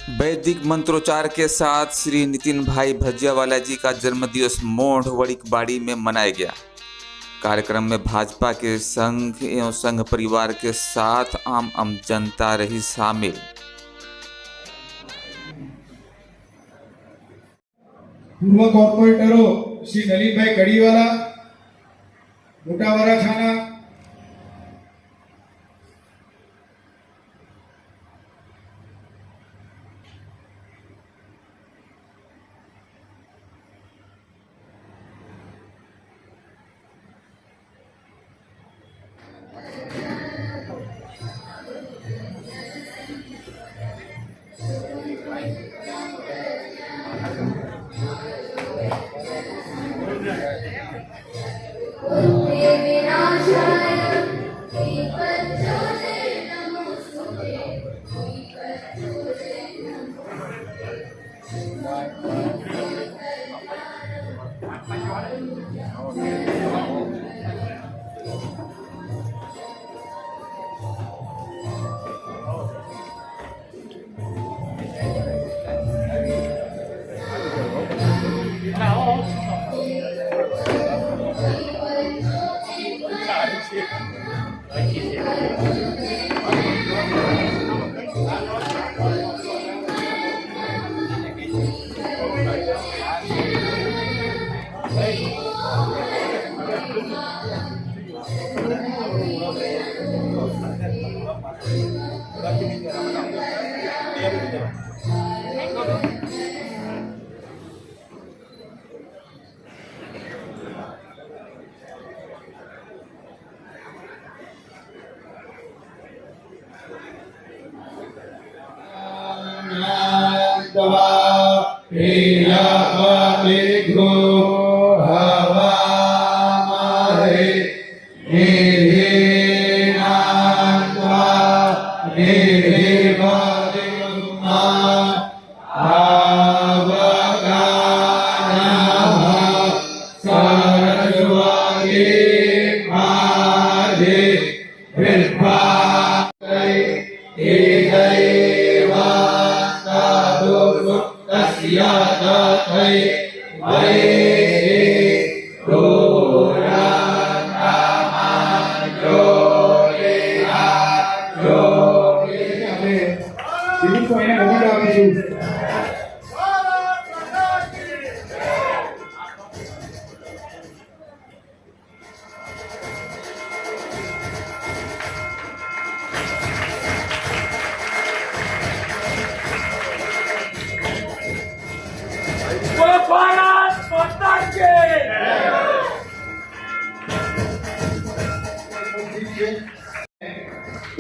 वैदिक मंत्रोच्चार के साथ श्री नितिन भाई भजियावाला जी का जन्मदिवस मोढ़ वड़िकबाड़ी में मनाया गया। कार्यक्रम में भाजपा के संघ एवं संघ परिवार के साथ आम जनता रही शामिल। पूर्व कॉर्पोरेटरो श्री नलिन भाई कड़ीवाला, मोटा वराछाना,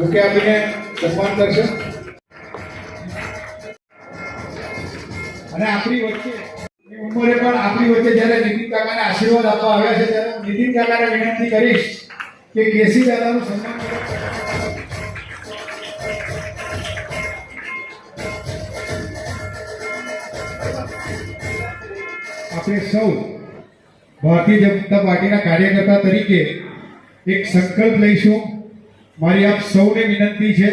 ઓકે આપીને સન્માન કરશે અને આપણી વચ્ચે ઉંમરે પણ આપણી વચ્ચે જ્યારે નીતિન કાકાને આશીર્વાદ આપવા આવ્યા છે ત્યારે નીતિન કાકાને વિનંતી કરીશ કે કેસી દાદાનું સન્માન કરો। આપણે સૌ ભારતીય જનતા પાર્ટીના કાર્યકર્તા તરીકે એક સંકલ્પ લઈશું। મારી આપ સૌને વિનંતી છે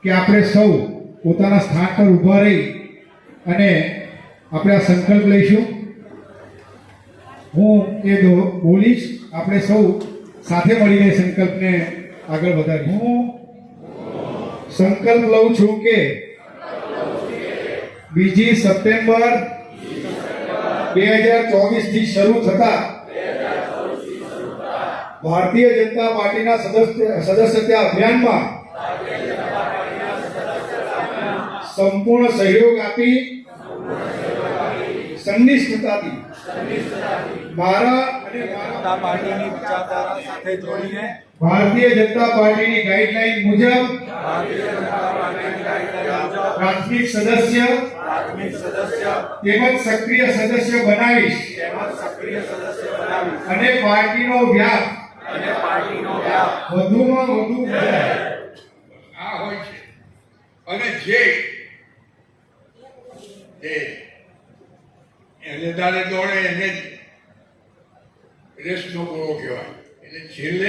કે આપણે સૌ પોતાના સ્થાન પર ઊભા રહી અને આપણે આ સંકલ્પ લઈશું। હું એ બોલીશ, આપણે સૌ સાથે મળીને સંકલ્પને આગળ વધારીશું। હું સંકલ્પ લઉં છું કે 2 સપ્ટેમ્બર 2024 થી શરૂ થતા ભારતીય જનતા પાર્ટીના સદસ્યતા અભિયાનમાં સંપૂર્ણ સહયોગ આપી સંનિષ્ઠતાથી મારા અને મારા પાર્ટીની વિચારધારા સાથે જોડીને ભારતીય જનતા પાર્ટીની ગાઈડલાઈન મુજબ પ્રાથમિક સદસ્ય તેમજ સક્રિય સદસ્ય બનાવીશ અને પાર્ટીનો વ્યાપ વધુમાં વધુ આ હોય છે અને જે એને દાડે દોડે એને રેસનો ગોળો કહેવાય એટલે છેલ્લે